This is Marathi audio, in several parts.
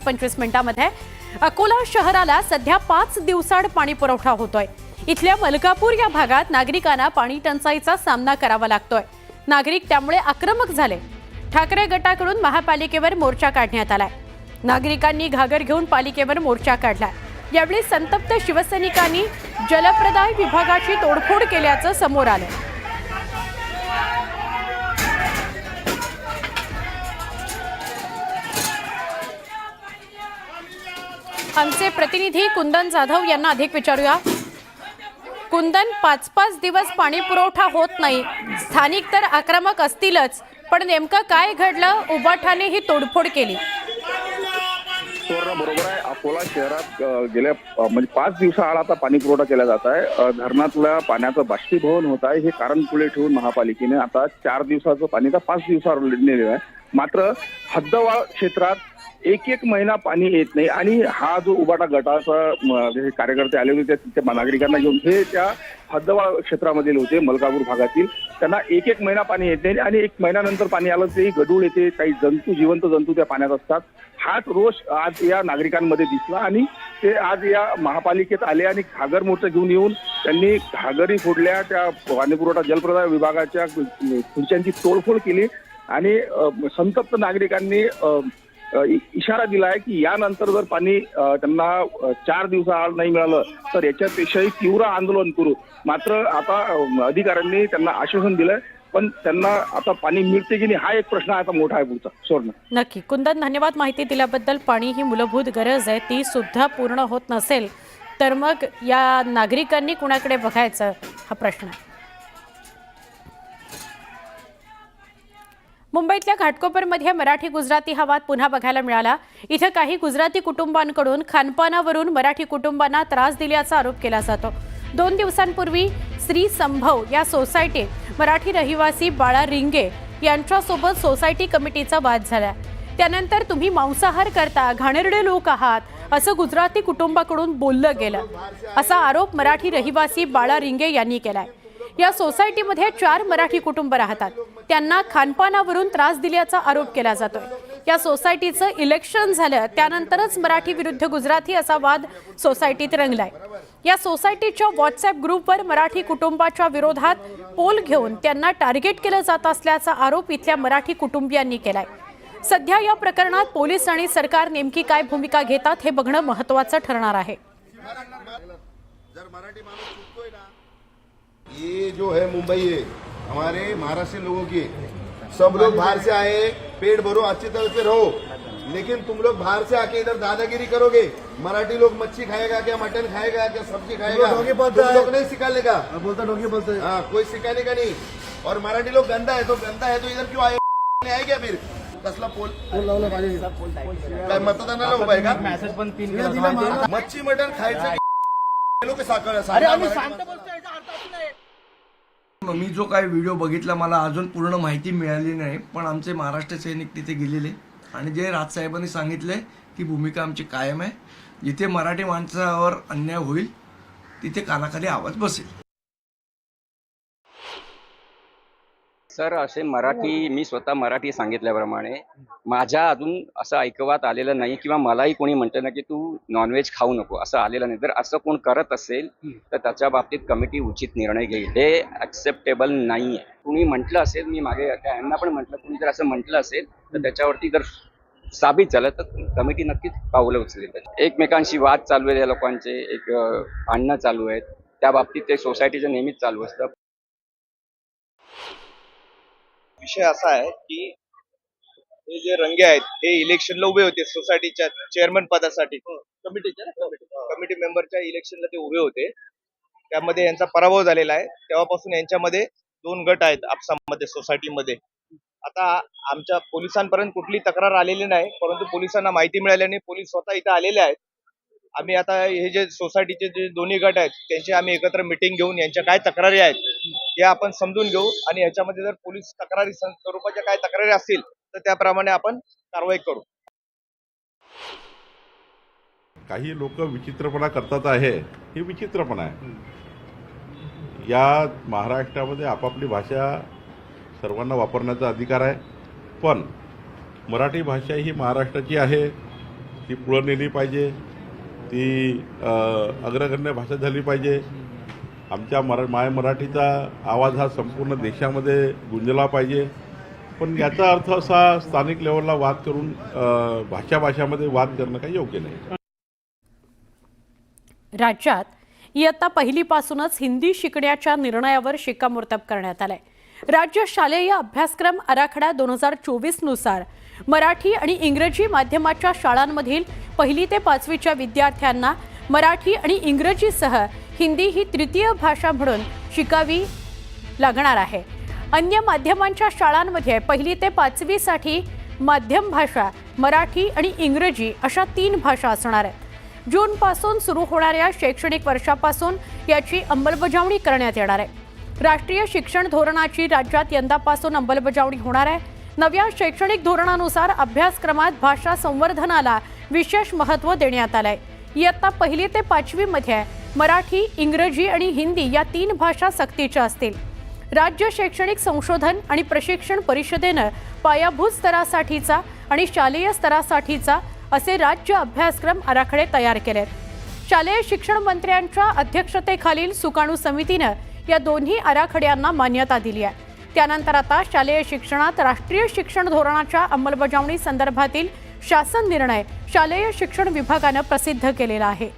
25 मिनिटांमध्ये अकोला शहराला सध्या 5 दिवसाआड पाणी पुरवठा होतोय। इथल्या मलकापूर या भागात नागरिकांना पाणी टंचाईचा सामना करावा लागतोय। नागरिक त्यामुळे आक्रमक झाले। ठाकरे गटाकडून महापालिकेवर मोर्चा काढण्यात आलाय। नागरिकांनी घागर घेऊन पालिकेवर मोर्चा काढला। यावेळी संतप्त शिवसैनिकांनी जलप्रदाय विभागाची तोडफोड केल्याचं समोर आलं। आमचे प्रतिनिधी कुंदन जाधव यांना अधिक विचारूया। कुंदन, 5-5 दिवस पाणी पुरवठा होत नाही, स्थानिक तर आक्रमक असतीलच, पण नेमकं काय घडलं? उबाठाने ही तोडफोड केली। बरोबर आहे। अकोला शहरात गेल्या म्हणजे 5 दिवसाआड आता पाणी पुरवठा केला जात आहे। धरणातल्या पाण्याचं बाष्पीभवन होत आहे। हे कारण पुढे ठेवून महापालिकेने आता 4 दिवसाचं पाणी तर 5 दिवसावर नेलेलं आहे। मात्र हद्दवाढ क्षेत्रात एक महिना पाणी येत नाही आणि हा जो उबाटा गटाचा जे कार्यकर्ते आले होते त्या नागरिकांना घेऊन हे त्या हद्दवाढ क्षेत्रामधील होते मलकापूर भागातील, त्यांना एक महिना पाणी येत नाही आणि 1 महिन्यानंतर पाणी आलं ते गढूळ येते, काही जिवंत जंतू त्या पाण्यात असतात। हाच रोष आज या नागरिकांमध्ये दिसला आणि ते आज या महापालिकेत आले आणि घागर मोर्चा घेऊन येऊन त्यांनी घागरी फोडल्या, त्या पाणी पुरवठा जलप्रदाय विभागाच्या खुर्च्यांची तोडफोड केली आणि संतप्त नागरिकांनी इशारा दिलाय की यानंतर जर पाणी त्यांना 4 दिवसाआड नाही मिळालं तर याच्यापेक्षाही तीव्र आंदोलन करू। मात्र आता अधिकाऱ्यांनी त्यांना आश्वासन दिलंय, पण त्यांना आता पाणी मिळते की नाही हा एक प्रश्न आता मोठा आहे पुढचा। स्वर्ण नक्की कुंदन, धन्यवाद माहिती दिल्याबद्दल। पाणी ही मूलभूत गरज आहे, ती सुद्धा पूर्ण होत नसेल तर मग या नागरिकांनी कुणाकडे बघायचं हा प्रश्न आहे। मुंबईतल्या घाटकोपरमध्ये मराठी गुजराती हा वाद पुन्हा बघायला मिळाला। इथे काही गुजराती कुटुंबांकडून खानपानावरून मराठी कुटुंबांना त्रास दिल्याचा आरोप केला जातो। 2 दिवसांपूर्वी श्री संभव या सोसायटीत मराठी रहिवासी बाळा रिंगे यांच्यासोबत सोसायटी कमिटीचा वाद झाला। त्यानंतर तुम्ही मांसाहार करता, घाणेरडे लोक आहात असं गुजराती कुटुंबाकडून बोललं गेलं, असा आरोप मराठी रहिवासी बाळा रिंगे यांनी केलाय। या सोसायटीमध्ये 4 मराठी कुटुंब राहतात, त्यांना खानपानावरून त्रास दिल्याचा आरोप केला जातोय। या सोसायटीचं इलेक्शन झालं त्यानंतरच मराठी विरुद्ध गुजराती असा वाद सोसायटीत रंगलाय। या सोसायटीच्या व्हॉट्सअप ग्रुपवर मराठी कुटुंबाच्या विरोधात पोल घेऊन त्यांना टार्गेट केलं जात असल्याचा आरोप इथल्या मराठी कुटुंबियांनी केलाय। सध्या या प्रकरणात पोलीस आणि सरकार नेमकी काय भूमिका घेतात हे बघणं महत्त्वाचं ठरणार आहे। ये जो है मुंबई है हमारे महाराष्ट्र लोगों की, सब लोग बाहर से आए, पेट भरो, अच्छी तरह से रहो, लेकिन तुम लोग बाहर से आके इधर दादागिरी करोगे। मराठी लोग मच्छी खाएगा क्या, मटन खाएगा क्या, सब्जी खाएगा, तुम लोग नहीं सिखाने का, बोलते हाँ कोई सिखाने का नहीं। और मराठी लोग गंदा है तो इधर क्यों आए, आए क्या फिर कसला पोल काय मतदानाला उभा आहे का? मच्छी मटन खायचं मी जो काही व्हिडिओ बघितला मला अजून पूर्ण माहिती मिळाली नाही, पण आमचे महाराष्ट्र सैनिक तिथे गेलेले आणि जे राजसाहेबांनी सांगितले ती भूमिका आमची कायम आहे। जिथे मराठी माणसावर अन्याय होईल तिथे कानाखाली आवाज बसेल। सर, असे मराठी, मी स्वतः मराठी सांगितल्याप्रमाणे माझ्या अजून असं ऐकवात आलेलं नाही किंवा मलाही कोणी म्हणतं ना की तू नॉनव्हेज खाऊ नको असं आलेलं नाही। जर असं कोण करत असेल तर त्याच्या बाबतीत कमिटी उचित निर्णय घेईल, हे ऍक्सेप्टेबल नाही आहे। कुणी म्हटलं असेल, मी मागे यांना पण म्हटलं, कुणी जर असं म्हटलं असेल तर त्याच्यावरती जर साबित झालं तर कमिटी नक्कीच पावलं उचलेल। एकमेकांशी वाद चालू आहेत, या लोकांचे एक भांडणं चालू आहेत, त्या बाबतीत ते सोसायटीचं नेहमीच चालू असतं। विषय असा आहे की हे जे रंगे आहेत हे इलेक्शनला उभे होते सोसायटीच्या चेअरमन पदासाठी, कमिटी मेंबरच्या इलेक्शनला ते उभे होते। त्यामध्ये यांचा पराभव झालेला आहे। तेव्हापासून यांच्यामध्ये 2 गट आहेत आपसामध्ये सोसायटीमध्ये। आता आमच्या पोलिसांपर्यंत कुठली तक्रार आलेली नाही, परंतु पोलिसांना माहिती मिळाल्याने पोलीस स्वतः इथं आलेले आहेत। आम्ही आता हे जे सोसायटीचे जे दोन्ही गट आहेत त्यांची आम्ही एकत्र मीटिंग घेऊन यांच्या काय तक्रारी आहेत हे आपण समजून घेऊ आणि याच्यामध्ये जर पोलीस तक्रारी स्वरूपाच्या काय तक्रारी असतील तर त्याप्रमाणे आपण कारवाई करू। काही लोक विचित्रपणा करतात आहे, हे विचित्रपणा आहे। या महाराष्ट्रामध्ये आपापली भाषा सर्वांना वापरण्याचा अधिकार आहे, पण मराठी भाषा ही महाराष्ट्राची आहे, ती पुढं नेली पाहिजे, ती अग्रगण्य भाषा झाली पाहिजे. आमच्या माय मराठीचा आवाज हा संपूर्ण देशामध्ये गुंजला पाहिजे. पण याचा अर्थ असा स्थानिक लेवलला वाद करून भाषामध्ये वाद करणं काही योग्य नाही. राज्यात इयत्ता पहिलीपासूनच हिंदी शिकण्याच्या निर्णयावर शिक्कामोर्तब करण्यात आलाय. राज्य शालेय अभ्यासक्रम आराखडा 2024 नुसार मराठी आणि इंग्रजी माध्यमाच्या शाळांमधील 1ली ते 5वीच्या विद्यार्थ्यांना मराठी आणि इंग्रजीसह हिंदी ही तृतीय भाषा म्हणून शिकावी लागणार आहे. अन्य माध्यमांच्या शाळांमध्ये 1ली ते 5वीसाठी माध्यम भाषा मराठी आणि इंग्रजी अशा 3 भाषा असणार आहेत. जूनपासून सुरू होणाऱ्या शैक्षणिक वर्षापासून याची अंमलबजावणी करण्यात येणार आहे. राष्ट्रीय शिक्षण धोरणाची राज्यात यंदापासून अंमलबजावणी होणार आहे. नव्या शैक्षणिक धोरणानुसार अभ्यासक्रमात भाषा संवर्धनाला विशेष महत्त्व देण्यात आलंय. इयत्ता 1ली ते 5वीमध्ये मराठी, इंग्रजी आणि हिंदी या 3 भाषा सक्तीच्या असतील. राज्य शैक्षणिक संशोधन आणि प्रशिक्षण परिषदेनं पायाभूत स्तरासाठीचा आणि शालेय स्तरासाठीचा असे राज्य अभ्यासक्रम आराखडे तयार केलेत. शालेय शिक्षण मंत्र्यांच्या अध्यक्षतेखालील सुकाणू समितीनं या दोन्ही आराखड्यांना मान्यता दिली आहे. त्यानंतर आता शालेय शिक्षणात राष्ट्रीय शिक्षण धोरणाच्या अंमलबजावणी संदर्भातील शासन निर्णय शालेय शिक्षण विभागानं प्रसिद्ध केलेला आहे.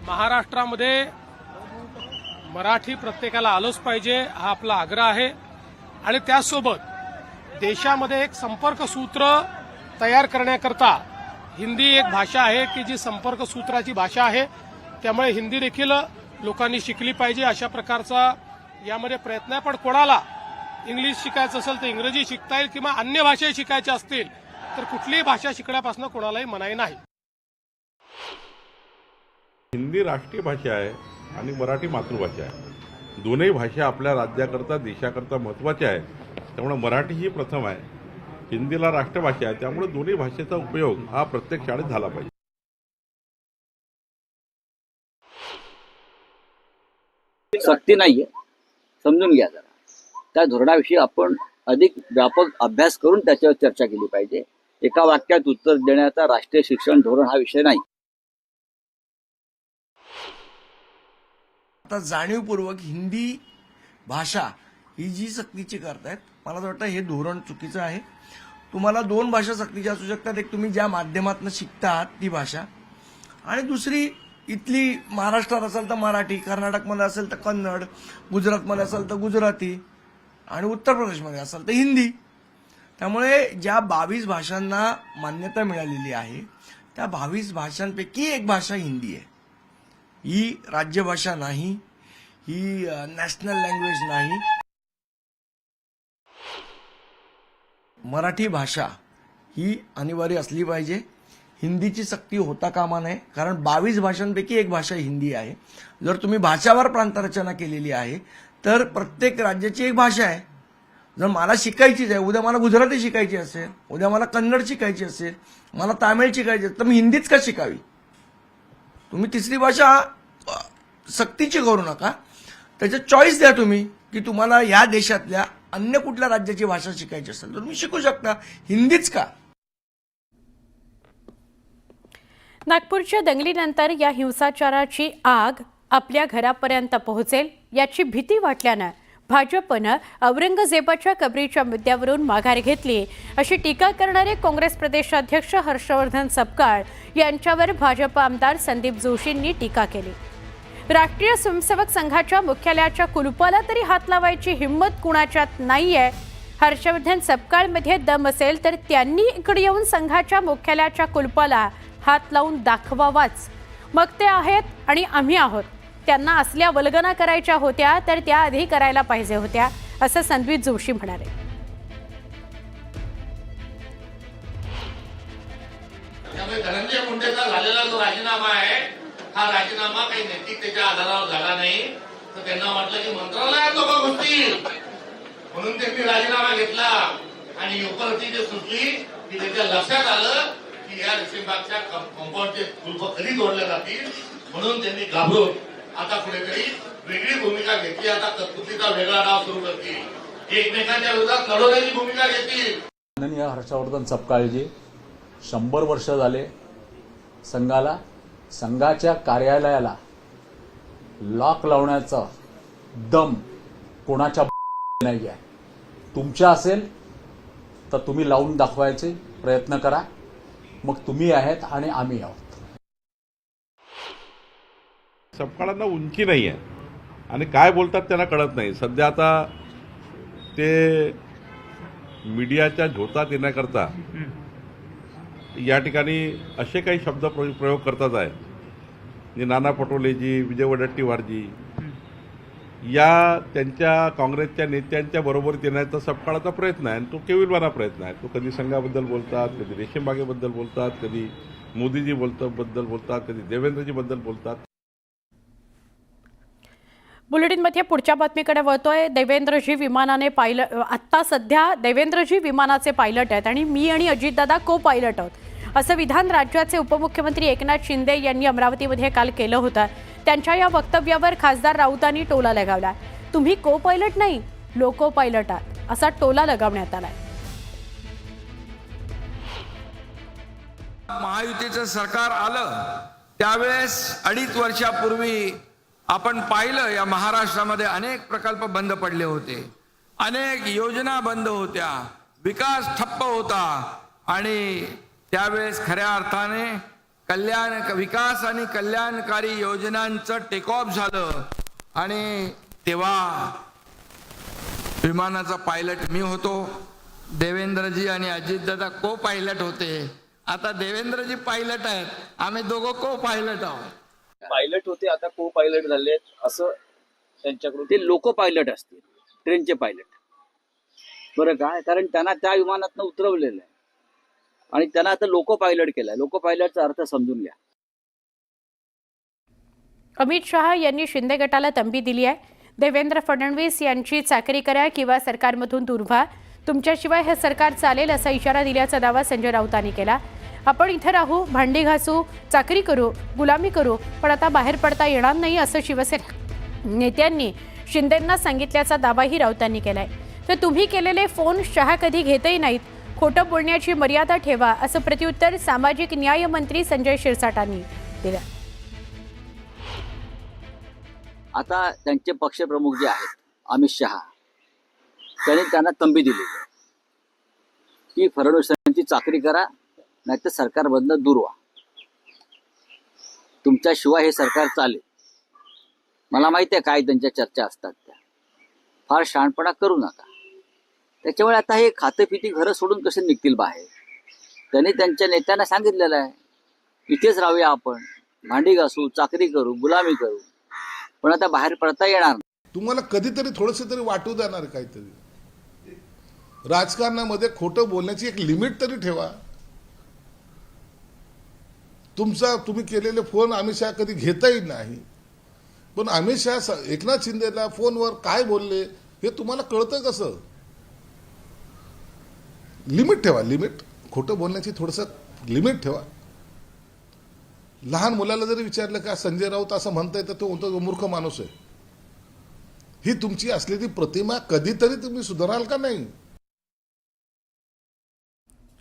महाराष्ट्रामध्ये मराठी प्रत्येकाला आलंच पाहिजे हा आपला आग्रह आहे. आणि त्यासोबत देशामध्ये एक संपर्क सूत्र तयार करण्याकरता हिंदी एक भाषा आहे की जी संपर्क सूत्राची भाषा आहे. त्यामुळे हिंदी देखील लोकांनी शिकली पाहिजे अशा प्रकारचा यामध्ये प्रयत्न आहे. पण कोणाला इंग्लिश शिकायचं असेल तर इंग्रजी शिकता येईल किंवा अन्य भाषा शिकायच्या असतील तर कुठलीही भाषा शिकण्यापासून कोणालाही मनाई नाही. हिंदी राष्ट्रीय भाषा आहे आणि मराठी मातृभाषा आहे. दोन्ही भाषा आपल्या राज्याकरता देशाकरता महत्त्वाच्या आहेत. त्यामुळे मराठी ही प्रथम आहे, हिंदीला राष्ट्रभाषा आहे. त्यामुळे दोन्ही भाषेचा उपयोग हा प्रत्येक शाळेत झाला पाहिजे. सक्ती नाहीये, समजून घ्या जरा. त्या धोरणाविषयी आपण अधिक व्यापक अभ्यास करून त्याच्यावर चर्चा केली पाहिजे. एका वाक्यात उत्तर देण्याचा राष्ट्रीय शिक्षण धोरण हा विषय नाही. आता जाणीवपूर्वक हिंदी भाषा ही जी सक्तीची करतायत, मला तर वाटतं हे धोरण चुकीचं आहे. तुम्हाला 2 भाषा सक्तीच्या असू शकतात. एक तुम्ही ज्या माध्यमातून शिकता आहात ती भाषा, आणि दुसरी इथली महाराष्ट्रात असेल तर मराठी, कर्नाटकमध्ये असेल तर कन्नड, गुजरातमध्ये असेल तर गुजराती, आणि उत्तर प्रदेशमध्ये असेल तर हिंदी. त्यामुळे ज्या 22 भाषांना मान्यता मिळालेली आहे त्या 22 भाषांपैकी एक भाषा हिंदी आहे. ही राज्यभाषा नाही, ही नॅशनल लँग्वेज नाही. मराठी भाषा ही अनिवार्य असली पाहिजे. हिंदीची सक्ती होता कामा नये, कारण 22 भाषांपैकी एक भाषा हिंदी आहे. जर तुम्ही भाषावार प्रांतरचना केलेली आहे तर प्रत्येक राज्याची एक भाषा आहे. जर मला शिकायचीच आहे, उद्या मला गुजराती शिकायची असेल, उद्या मला कन्नड शिकायची असेल, मला तामिळ शिकायची असेल, तर मी हिंदीच का शिकावी? तुम्ही तिसरी भाषा सक्तीची करू नका. त्याच्यात चॉईस द्या तुम्ही की तुम्हाला या देशातल्या अन्य कुठल्या राज्याची भाषा शिकायची असेल तर तुम्ही शिकू शकता, हिंदीच का? नागपूरच्या दंगलीनंतर या हिंसाचाराची आग आपल्या घरापर्यंत पोहोचेल याची भीती वाटल्यानं भाजपनं औरंगजेबाच्या कबरीच्या मुद्द्यावरून माघार घेतली अशी टीका करणारे काँग्रेस प्रदेशाध्यक्ष हर्षवर्धन सपकाळ यांच्यावर भाजप आमदार संदीप जोशींनी टीका केली. राष्ट्रीय स्वयंसेवक संघाच्या मुख्यालयाच्या कुलुपाला तरी हात लावायची हिंमत कुणाच्यात नाहीये. हर्षवर्धन सपकाळमध्ये दम असेल तर त्यांनी इकडे येऊन संघाच्या मुख्यालयाच्या कुलुपाला हात लावून दाखवावाच. मग ते आहेत आणि आम्ही आहोत. त्यांना असल्या वल्गना करायच्या होत्या तर त्या आधी करायला पाहिजे होत्या, असं संदीप जोशी म्हणाले. धनंजय मुंडेचा झालेला जो राजीनामा आहे हा राजीनामा काही नैतिकतेच्या आधारावर झाला नाही. तर त्यांना वाटलं की मंत्रालयात लोक घुसतील म्हणून त्यांनी राजीनामा घेतला. आणि उपरती सुटली की त्यांच्या लक्षात आलं की या रेशीमबागच्या कंपाऊंडचे कुलप कधी तोडले जातील, म्हणून त्यांनी घाबरून आता कुठेतरी वेगळी भूमिका घेतली. आता कत्तुकीचा वेगळा डाव सुरू करतील, एकमेकांच्या विरोधात लढवण्याची भूमिका घेतील. माननीय हर्षवर्धन सपकाळजी 100 वर्ष झाले संघाला, संघाच्या कार्यालयाला लॉक लावण्याचा दम कोणाच्या नाही आहे. तुमच्या असेल तर तुम्ही लावून दाखवायचे प्रयत्न करा. मग तुम्ही आहेत आणि आम्ही आहोत. सपकाळांना उंची नाही आहे आणि काय बोलतात त्यांना कळत नाही. सध्या आता ते मीडियाच्या झोतात येण्याकरता या ठिकाणी असे काही शब्द प्रयोग करतात आहे. म्हणजे नाना पटोलेजी, विजय वडेट्टीवारजी या त्यांच्या काँग्रेसच्या नेत्यांच्या बरोबरीत येण्याचा सपकाळाचा प्रयत्न आहे आणि तो केविलवाना प्रयत्न आहे. तो कधी संघाबद्दल बोलतात, कधी रेशीमबागेबद्दल बोलतात, कधी मोदीजी बद्दल बोलतात, कधी देवेंद्रजी बद्दल बोलतात. बुलेटिनमध्ये पुढच्या बातमीकडे वळतोय. देवेंद्रजी विमानाने पायलट, आत्ता सध्या देवेंद्रजी विमानाचे पायलट आहेत आणि मी आणि अजितदादा को पायलट आहोत, असं विधान राज्याचे उपमुख्यमंत्री एकनाथ शिंदे यांनी अमरावतीमध्ये काल केलं होतं. त्यांच्या या वक्तव्यावर खासदार राऊतांनी टोला लगावला. तुम्ही को पायलट नाही, लोको पायलट आहात, असा टोला लगावण्यात आलाय. महायुतीचं सरकार आलं त्यावेळेस 2.5 वर्षापूर्वी आपण पाहिलं या महाराष्ट्रामध्ये अनेक प्रकल्प बंद पडले होते, अनेक योजना बंद होत्या, विकास ठप्प होता आणि त्यावेळेस खऱ्या अर्थाने विकास आणि कल्याणकारी योजनांचं टेक ऑफ झालं आणि तेव्हा विमानाचा पायलट मी होतो, देवेंद्रजी आणि अजितदादा को पायलट होते. आता देवेंद्रजी पायलट आहेत, आम्ही दोघं को पायलट आहोत. पायलट होते आता को पायलट झाले असं त्यांच्याकडून. ते लोको पायलट असतील, ट्रेनचे पायलट. बरं काय, कारण त्यांना त्या विमानातनं उतरवलेलं आहे आणि त्यांना आता लोको पायलट केलाय. लोको पायलटचा अर्थ समजून घ्या. अमित शहा यांनी शिंदे गटाला तंबी दिली आहे. देवेंद्र फडणवीस यांची चाकरी करा किंवा सरकारमधून दूर व्हा, तुमच्याशिवाय हे सरकार चालेल असा इशारा दिल्याचा दावा संजय राऊतांनी केला. आपण इथे राहू, भांडी घासू, चाकरी करू, गुलामी करू, पण आता बाहेर पडता येणार नाही असं शिवसेना नेत्यांनी शिंदेंना सांगितल्याचा दावाही राऊतांनी केलाय. तर तुम्ही केलेले फोन शहा कधी घेतही नाहीत, खोटं बोलण्याची मर्यादा ठेवा, असं प्रत्युत्तर सामाजिक न्याय मंत्री संजय शिरसाटांनी दिलं. आता त्यांचे पक्षप्रमुख जे आहेत अमित शहा, त्यांनी त्यांना तंबी दिली की फडणवीसांची चाकरी करा, नाहीतर सरकारमधनं दूर व्हा, तुमच्याशिवाय हे सरकार चालेल. मला माहिती आहे काय त्यांच्या चर्चा असतात त्या. फार शहाणपणा करू नका. त्याच्यामुळे आता हे खातेपिती घरं सोडून कसे निघतील बाहेर. त्यांनी त्यांच्या नेत्यांना सांगितलेलं आहे इथेच राहूया, आपण भांडी घासू, चाकरी करू, गुलामी करू, पण आता बाहेर पडता येणार नाही. तुम्हाला कधीतरी थोडंसं तरी वाटू देणार काहीतरी. राजकारणामध्ये खोटं बोलण्याची एक लिमिट तरी ठेवा. तुम्ही केलेले फोन अमित शहा कधी घेताही नाही, पण अमित शहा एकनाथ शिंदेला फोनवर काय बोलले हे तुम्हाला कळतं कसं? लिमिट ठेवा, लिमिट. खोटं बोलण्याची थोडंसं लिमिट ठेवा. लहान मुलाला जरी विचारलं का संजय राऊत असं म्हणताय तर तो म्हणतो मूर्ख माणूस आहे. ही तुमची असलेली प्रतिमा कधीतरी तुम्ही सुधाराल का नाही?